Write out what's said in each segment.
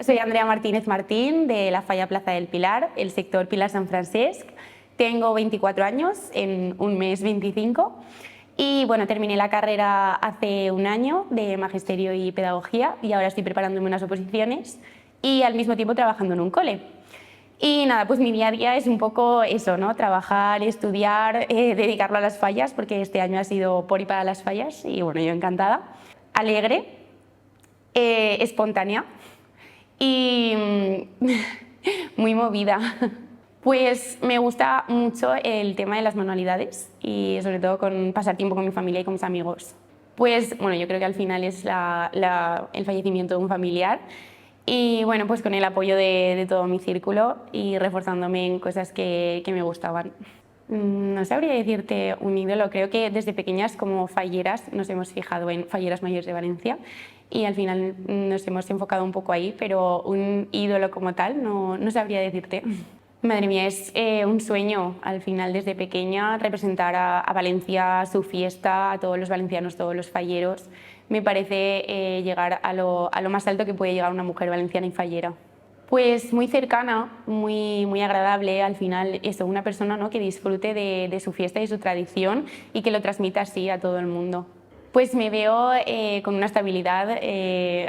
Soy Andrea Martínez Martín, de la Falla Plaza del Pilar, el sector Pilar San Francesc. Tengo 24 años, en un mes 25. Y bueno, terminé la carrera hace un año de Magisterio y Pedagogía y ahora estoy preparándome unas oposiciones y al mismo tiempo trabajando en un cole. Y nada, pues mi día a día es un poco eso, ¿no? Trabajar, estudiar, dedicarlo a las fallas, porque este año ha sido por y para las fallas y bueno, yo encantada. Alegre, espontánea y muy movida. Pues me gusta mucho el tema de las manualidades y sobre todo con pasar tiempo con mi familia y con mis amigos. Pues bueno, yo creo que al final es el fallecimiento de un familiar y bueno, pues con el apoyo de todo mi círculo y reforzándome en cosas que me gustaban. No sabría decirte un ídolo, creo que desde pequeñas como falleras nos hemos fijado en Falleras Mayores de Valencia y al final nos hemos enfocado un poco ahí, pero un ídolo como tal no sabría decirte. Madre mía, es un sueño al final desde pequeña representar a Valencia, su fiesta, a todos los valencianos, todos los falleros. Me parece llegar a lo más alto que puede llegar una mujer valenciana y fallera. Pues muy cercana, muy agradable, al final eso, una persona, ¿no?, que disfrute de su fiesta y su tradición y que lo transmita así a todo el mundo. Pues me veo con una estabilidad,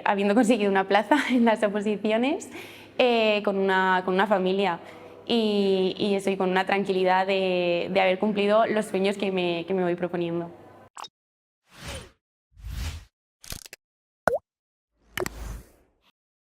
habiendo conseguido una plaza en las oposiciones, con una familia y eso, y con una tranquilidad de haber cumplido los sueños que me voy proponiendo.